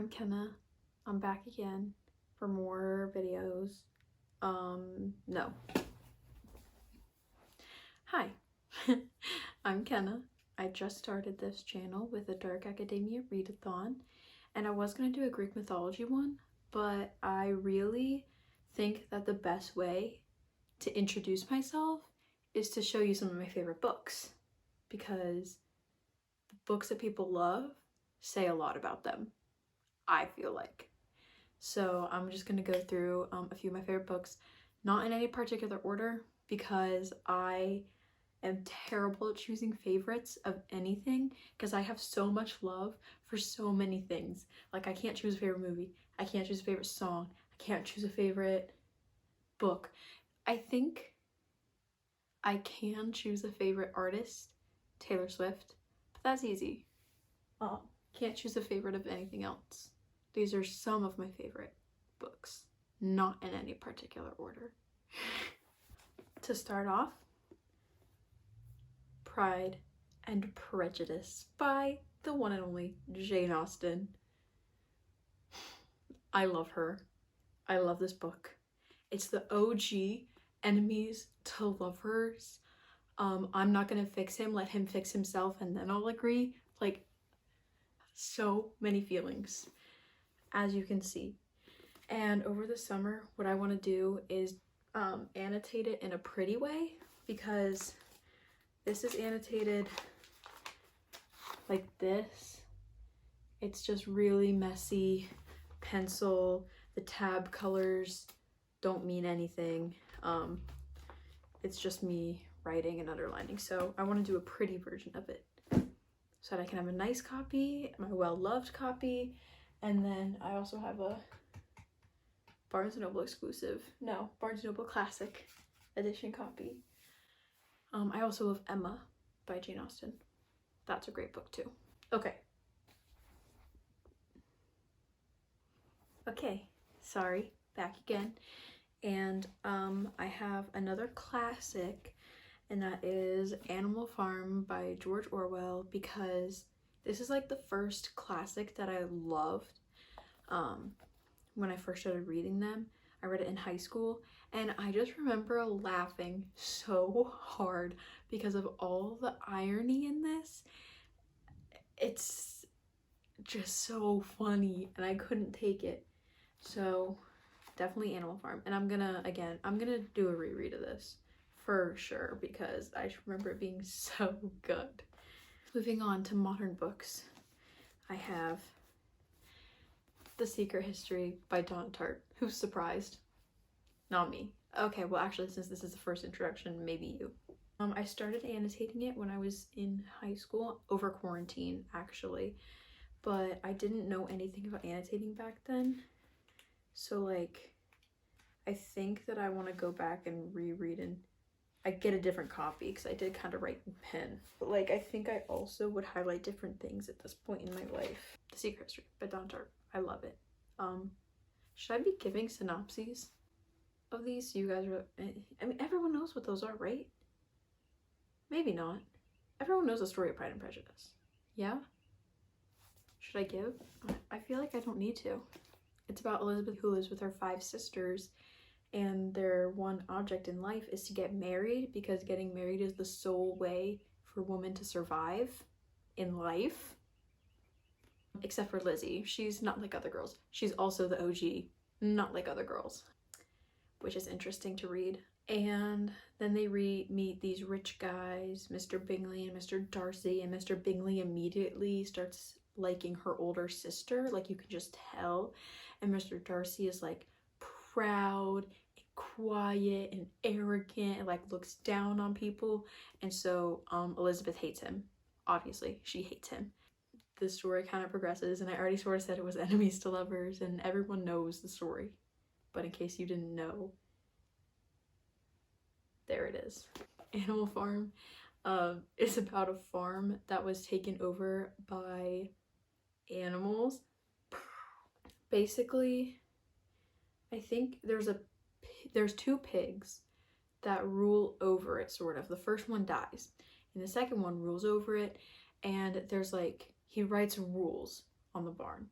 Kenna. I'm back again for more videos. No. Hi, I'm Kenna. I just started this channel with a Dark Academia readathon, and I was going to do a Greek mythology one, but I really think that the best way to introduce myself is to show you some of my favorite books, because the books that people love say a lot about them, I feel like. So I'm just gonna go through a few of my favorite books, not in any particular order, because I am terrible at choosing favorites of anything, because I have so much love for so many things. Like, I can't choose a favorite movie, I can't choose a favorite song, I can't choose a favorite book. I think I can choose a favorite artist, Taylor Swift, but that's easy. Can't choose a favorite of anything else. These are some of my favorite books, not in any particular order. To start off, Pride and Prejudice by the one and only Jane Austen. I love her. I love this book. It's the OG enemies to lovers. I'm not gonna fix him, let him fix himself and then I'll agree. Like, so many feelings, as you can see. And over the summer, what I want to do is annotate it in a pretty way, because this is annotated like this. It's just really messy pencil. The tab colors don't mean anything. It's just me writing and underlining. So I want to do a pretty version of it so that I can have a nice copy, my well-loved copy, and then I also have a Barnes & Noble exclusive, no, Barnes & Noble Classic edition copy. I also love Emma by Jane Austen. That's a great book too. Okay, sorry, back again. And I have another classic, and that is Animal Farm by George Orwell, because this is like the first classic that I loved when I first started reading them. I read it in high school, and I just remember laughing so hard because of all the irony in this. It's just so funny, and I couldn't take it. So definitely Animal Farm. And I'm gonna do a reread of this for sure, because I remember it being so good. Moving on to modern books, I have The Secret History by Dawn Tartt. Who's surprised? Not me. Okay, well actually, since this is the first introduction, maybe you. I started annotating it when I was in high school, over quarantine actually, but I didn't know anything about annotating back then. So like, I think that I want to go back and reread, and I get a different copy because I did kind of write in pen. But like, I think I also would highlight different things at this point in my life. The Secret History by Dawn Tartt. I love it. Should I be giving synopses of these so you guys are, I mean, everyone knows what those are, right? Maybe not. Everyone knows the story of Pride and Prejudice. Yeah? Should I give? I feel like I don't need to. It's about Elizabeth, who lives with her 5 sisters, and their one object in life is to get married, because getting married is the sole way for women to survive in life. Except for Lizzie. She's not like other girls. She's also the OG, not like other girls, which is interesting to read. And then they meet these rich guys, Mr. Bingley and Mr. Darcy, and Mr. Bingley immediately starts liking her older sister, like you can just tell. And Mr. Darcy is like proud and quiet and arrogant and like looks down on people. And so Elizabeth hates him. Obviously, she hates him. The story kind of progresses, and I already sort of said it was enemies to lovers, and everyone knows the story. But in case you didn't know, there it is. Animal Farm is about a farm that was taken over by animals. Basically, I think there's 2 pigs that rule over it, sort of. The first one dies, and the second one rules over it, and there's like, he writes rules on the barn,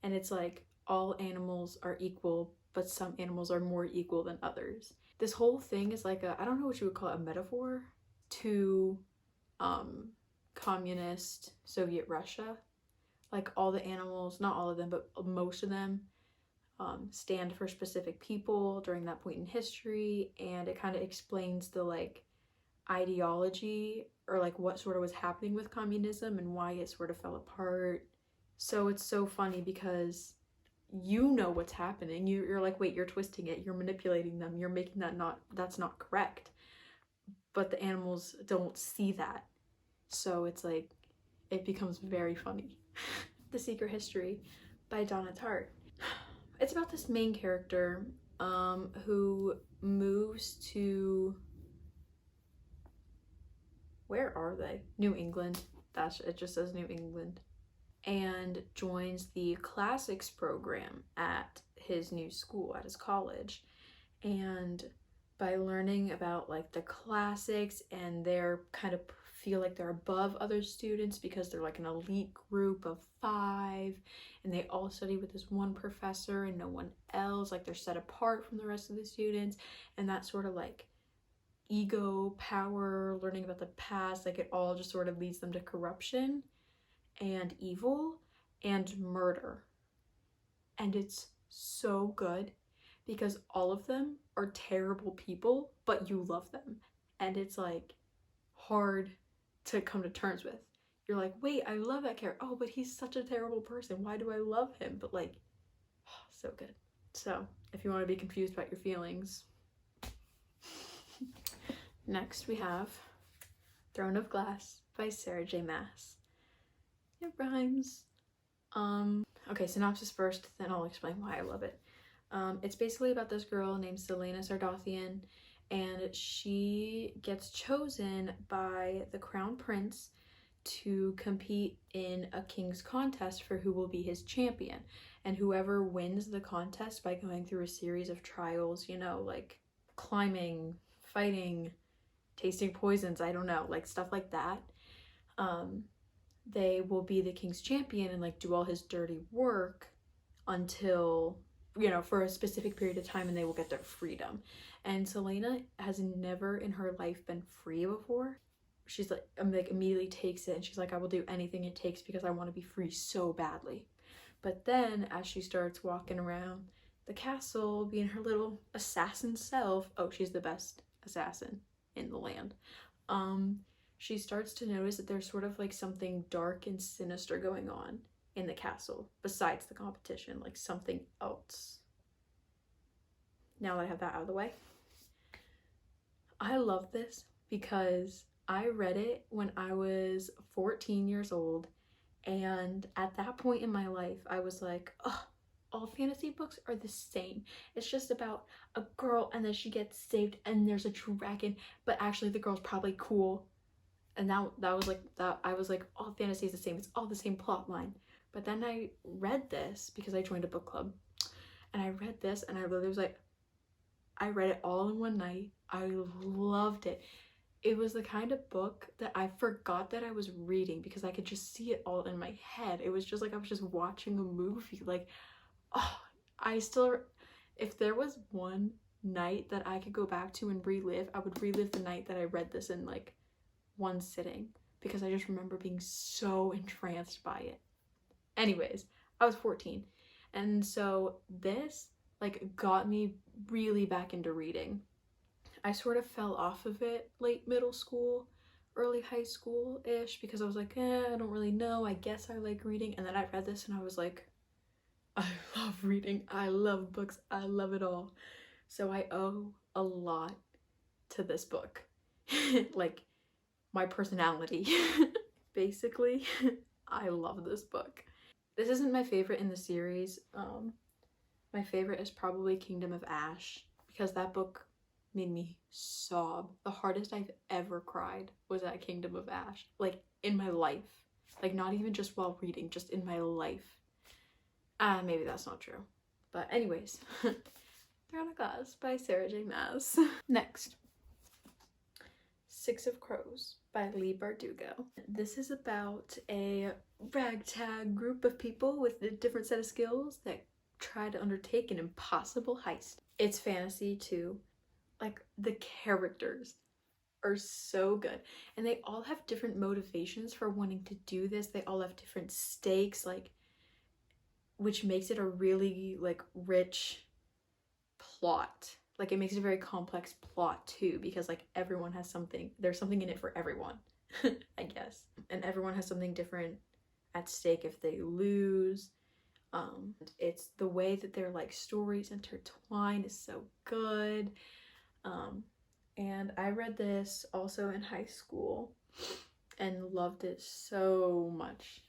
and it's like all animals are equal, but some animals are more equal than others. This whole thing is like a, I don't know what you would call it, a metaphor to communist Soviet Russia. Like all the animals, not all of them, but most of them stand for specific people during that point in history, and it kind of explains the like ideology or like what sort of was happening with communism and why it sort of fell apart. So it's so funny because you know what's happening. You're like, wait, you're twisting it, you're manipulating them, you're making that not, that's not correct. But the animals don't see that. So it's like, it becomes very funny. The Secret History by Donna Tartt. It's about this main character who moves to, where are they? New England. That's, it just says New England. And joins the classics program at his new school, at his college. And by learning about like the classics, and they're kind of feel like they're above other students because they're like an elite group of 5, and they all study with this one professor and no one else, like they're set apart from the rest of the students, and that sort of like ego, power, learning about the past, like it all just sort of leads them to corruption and evil and murder. And it's so good because all of them are terrible people, but you love them, and it's like hard to come to terms with. You're like, wait, I love that character. Oh, but he's such a terrible person. Why do I love him? But like, oh, so good. So if you want to be confused about your feelings. Next we have Throne of Glass by Sarah J. Maas. It rhymes. Okay, synopsis first, then I'll explain why I love it. It's basically about this girl named Celaena Sardothien, and she gets chosen by the crown prince to compete in a king's contest for who will be his champion. And whoever wins the contest by going through a series of trials, you know, like climbing, fighting, tasting poisons, I don't know, like stuff like that, they will be the king's champion and like do all his dirty work until, you know, for a specific period of time, and they will get their freedom. And Celaena has never in her life been free before. She's like immediately takes it, and she's like, I will do anything it takes because I want to be free so badly. But then as she starts walking around the castle, being her little assassin self, oh, she's the best assassin in the land, she starts to notice that there's sort of like something dark and sinister going on in the castle besides the competition, like something else. Now that I have that out of the way, I love this because I read it when I was 14 years old, and at that point in my life I was like, oh, all fantasy books are the same. It's just about a girl and then she gets saved and there's a dragon, but actually the girl's probably cool. And that was like that. I was like, all fantasy is the same, it's all the same plot line. But then I read this because I joined a book club, and I read this and I literally was like, I read it all in one night. I loved it. It was the kind of book that I forgot that I was reading because I could just see it all in my head. It was just like I was just watching a movie. Like, oh, I still, if there was one night that I could go back to and relive, I would relive the night that I read this in like one sitting, because I just remember being so entranced by it. Anyways, I was 14, and so this like got me really back into reading. I sort of fell off of it late middle school, early high school-ish, because I was like, I don't really know, I guess I like reading. And then I read this and I was like, I love reading, I love books, I love it all. So I owe a lot to this book. Like, my personality. Basically, I love this book. This isn't my favorite in the series. My favorite is probably Kingdom of Ash, because that book made me sob. The hardest I've ever cried was at Kingdom of Ash, like in my life. Like not even just while reading, just in my life. Maybe that's not true. But anyways, Throne of Glass by Sarah J. Maas. Next. Six of Crows by Leigh Bardugo. This is about a ragtag group of people with a different set of skills that try to undertake an impossible heist. It's fantasy too. Like, the characters are so good, and they all have different motivations for wanting to do this. They all have different stakes, like, which makes it a really like rich plot. Like, it makes it a very complex plot too, because like everyone has something, there's something in it for everyone. I guess, and everyone has something different at stake if they lose. It's the way that their like stories intertwine is so good. And I read this also in high school and loved it so much.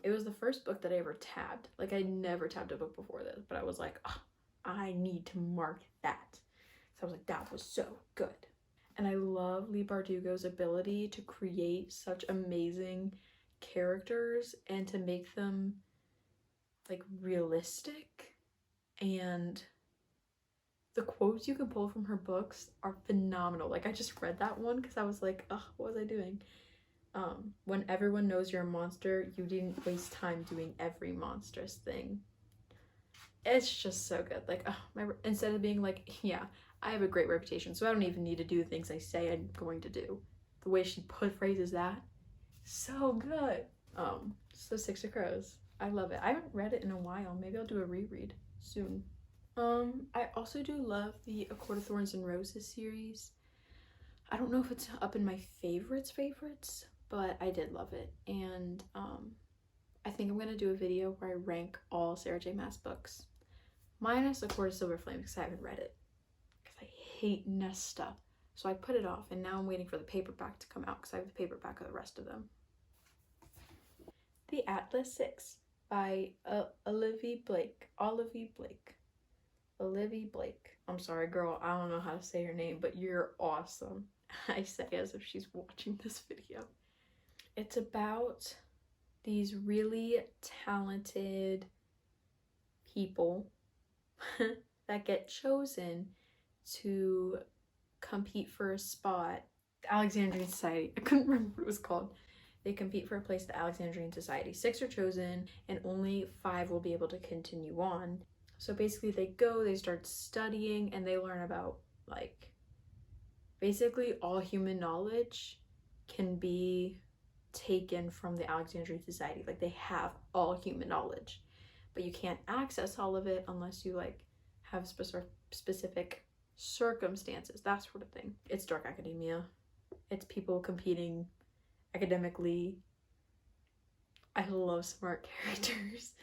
It was the first book that I ever tabbed. Like, I never tabbed a book before this, but I was like, oh, I need to mark that. So I was like, that was so good. And I love Leigh Bardugo's ability to create such amazing characters and to make them like realistic. And the quotes you can pull from her books are phenomenal. Like, I just read that one because I was like, oh, what was I doing? When everyone knows you're a monster, you didn't waste time doing every monstrous thing. It's just so good. Like, oh, instead of being like, yeah, I have a great reputation, so I don't even need to do the things I say I'm going to do. The way she phrases that, so good. So Six of Crows, I love it. I haven't read it in a while. Maybe I'll do a reread soon. I also do love the A Court of Thorns and Roses series. I don't know if it's up in my favorites, but I did love it. And I think I'm gonna do a video where I rank all Sarah J Maas books, minus A Court of Silver Flames because I haven't read it because I hate Nesta. So I put it off, and now I'm waiting for the paperback to come out because I have the paperback of the rest of them. The Atlas Six by Olivia Blake. I'm sorry, girl, I don't know how to say your name, but you're awesome. I say as if she's watching this video. It's about these really talented people that get chosen to compete for a spot. The Alexandrian Society. I couldn't remember what it was called. They compete for a place at the Alexandrian Society. 6 are chosen, and only 5 will be able to continue on. So basically they go, they start studying, and they learn about, like, basically all human knowledge can be taken from the Alexandrian Society. Like, they have all human knowledge, but you can't access all of it unless you, like, have specific circumstances, that sort of thing. It's dark academia. It's people competing academically. I love smart characters.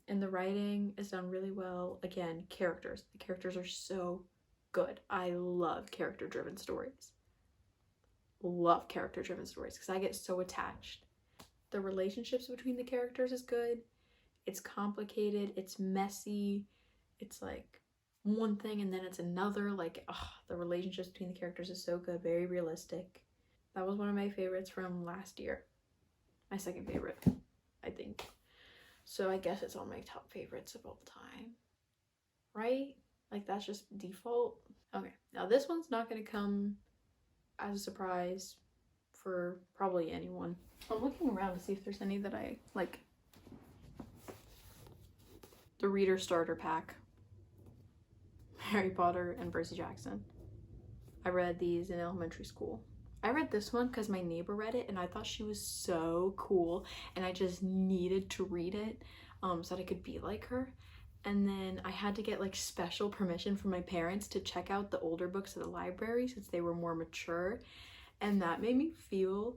And the writing is done really well. Again, characters. The characters are so good. I love character-driven stories. Love character-driven stories because I get so attached. The relationships between the characters is good. It's complicated. It's messy. It's like one thing and then it's another. Like, the relationships between the characters is so good. Very realistic. That was one of my favorites from last year. My second favorite, I think. So I guess it's on my top favorites of all time. Right? Like, that's just default. Okay, now this one's not going to come as a surprise for probably anyone. I'm looking around to see if there's any that I like. The Reader Starter Pack. Harry Potter and Percy Jackson. I read these in elementary school. I read this one because my neighbor read it and I thought she was so cool and I just needed to read it so that I could be like her. And then I had to get like special permission from my parents to check out the older books at the library since they were more mature. And that made me feel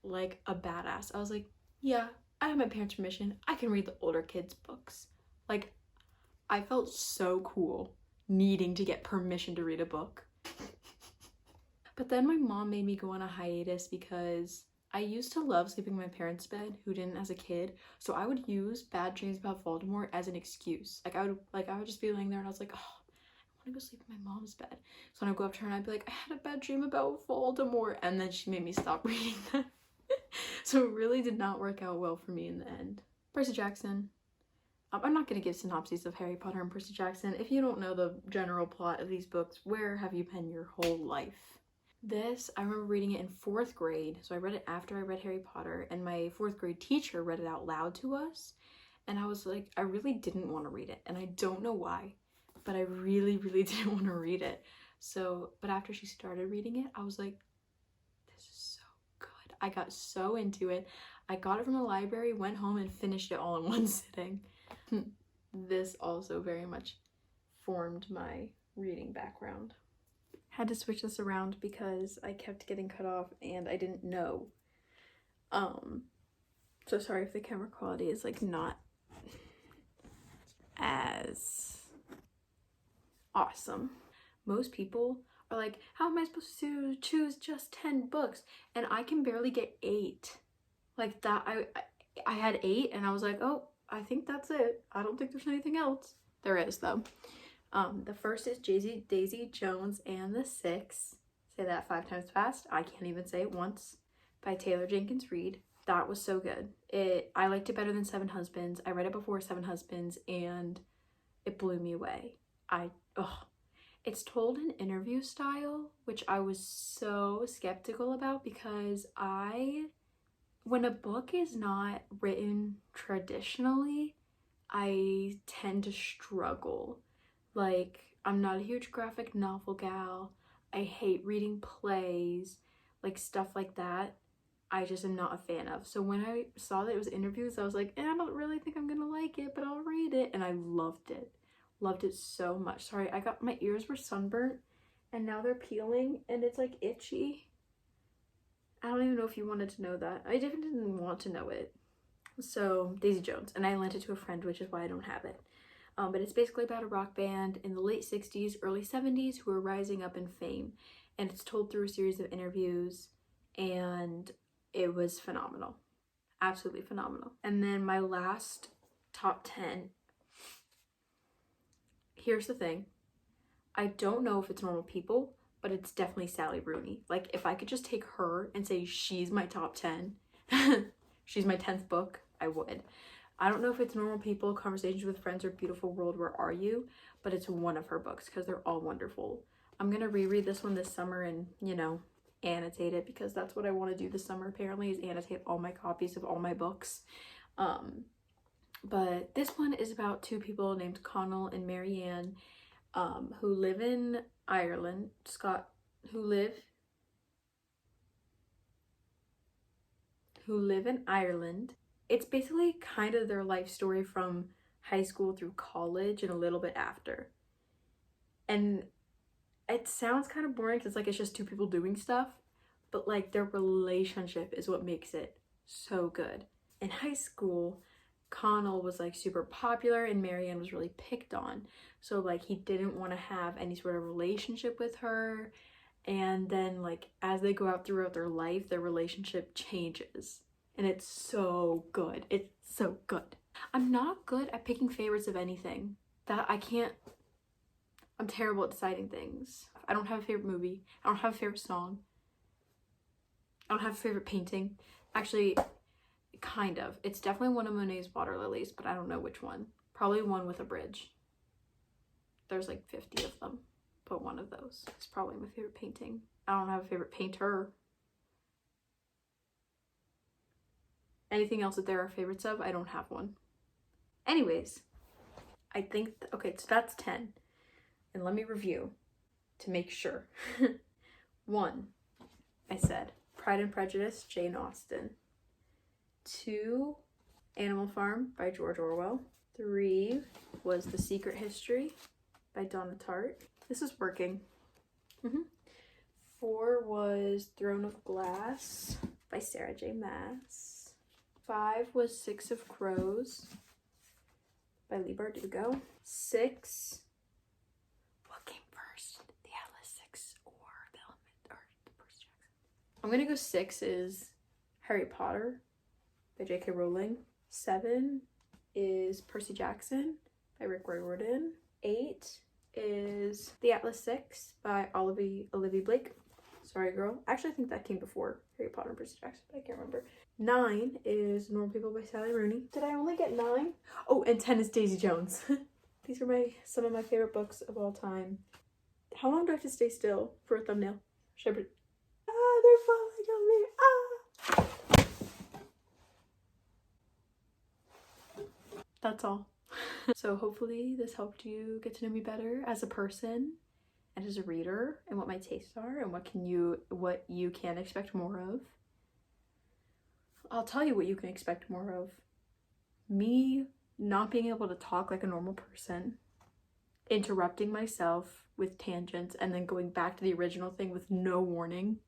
like a badass. I was like, yeah, I have my parents' permission. I can read the older kids' books. Like, I felt so cool needing to get permission to read a book. But then my mom made me go on a hiatus because I used to love sleeping in my parents' bed, who didn't as a kid. So I would use Bad Dreams About Voldemort as an excuse. I would just be laying there and I was like, oh, I want to go sleep in my mom's bed. So when I go up to her and I'd be like, I had a bad dream about Voldemort. And then she made me stop reading that. So it really did not work out well for me in the end. Percy Jackson. I'm not going to give synopses of Harry Potter and Percy Jackson. If you don't know the general plot of these books, where have you been your whole life? This, I remember reading it in 4th grade. So I read it after I read Harry Potter, and my 4th grade teacher read it out loud to us. And I was like, I really didn't want to read it. And I don't know why, but I really, really didn't want to read it. So, but after she started reading it, I was like, this is so good. I got so into it. I got it from the library, went home, and finished it all in one sitting. This also very much formed my reading background. Had to switch this around because I kept getting cut off and I didn't know. So sorry if the camera quality is like not as awesome. Most people are like, how am I supposed to choose just 10 books? And I can barely get 8. Like that, I had 8 and I was like, oh, I think that's it. I don't think there's anything else. There is though. The first is Daisy Jones and the Six. Say that 5 times fast. I can't even say it once. By Taylor Jenkins Reid. That was so good. I liked it better than Seven Husbands. I read it before Seven Husbands and it blew me away. It's told in interview style, which I was so skeptical about because when a book is not written traditionally, I tend to struggle. Like, I'm not a huge graphic novel gal. I hate reading plays, like stuff like that. I just am not a fan of. So when I saw that it was interviews, I was like, I don't really think I'm gonna like it, but I'll read it. And I loved it. Loved it so much. Sorry, my ears were sunburnt and now they're peeling and it's like itchy. I don't even know if you wanted to know that. I definitely didn't want to know it. So, Daisy Jones. And I lent it to a friend, which is why I don't have it. But it's basically about a rock band in the late 60s, early 70s who are rising up in fame. And it's told through a series of interviews. And it was phenomenal. Absolutely phenomenal. And then my last top 10. Here's the thing. I don't know if it's Normal People, but it's definitely Sally Rooney. Like, if I could just take her and say she's my top 10, she's my 10th book, I would. I don't know if it's Normal People, Conversations with Friends, or Beautiful World, Where Are You? But it's one of her books because they're all wonderful. I'm going to reread this one this summer and, annotate it because that's what I want to do this summer apparently, is annotate all my copies of all my books. But this one is about 2 people named Connell and Marianne who live in Ireland, who live in Ireland. It's basically kind of their life story from high school through college and a little bit after. And it sounds kind of boring because it's just 2 people doing stuff, but like their relationship is what makes it so good. In high school, Connell was like super popular and Marianne was really picked on. So like he didn't want to have any sort of relationship with her. And then like as they go out throughout their life, their relationship changes. And it's so good. It's so good. I'm not good at picking favorites of anything. I'm terrible at deciding things. I don't have a favorite movie. I don't have a favorite song. I don't have a favorite painting. Actually, kind of. It's definitely one of Monet's water lilies, but I don't know which one. Probably one with a bridge. There's like 50 of them, but one of those is probably my favorite painting. I don't have a favorite painter. Anything else that there are favorites of, I don't have one. Anyways, I think, okay, so that's 10. And let me review to make sure. 1, I said Pride and Prejudice, Jane Austen. 2, Animal Farm by George Orwell. 3 was The Secret History by Donna Tartt. This is working. 4 was Throne of Glass by Sarah J. Maas. 5 was Six of Crows by Leigh Bardugo. 6, what came first? The Atlas 6 or the Percy Jackson? I'm gonna go 6 is Harry Potter by J.K. Rowling. 7 is Percy Jackson by Rick Riordan. 8 is The Atlas 6 by Olivia Blake. Sorry, girl. Actually, I think that came before Harry Potter and Percy Jackson, but I can't remember. 9 is Normal People by Sally Rooney. Did I only get 9? Oh, and 10 is Daisy Jones. These are some of my favorite books of all time. How long do I have to stay still for a thumbnail? Should I they're falling on me. That's all. So hopefully this helped you get to know me better as a person and as a reader, and what my tastes are and what you can expect more of. I'll tell you what you can expect more of. Me not being able to talk like a normal person, interrupting myself with tangents, and then going back to the original thing with no warning.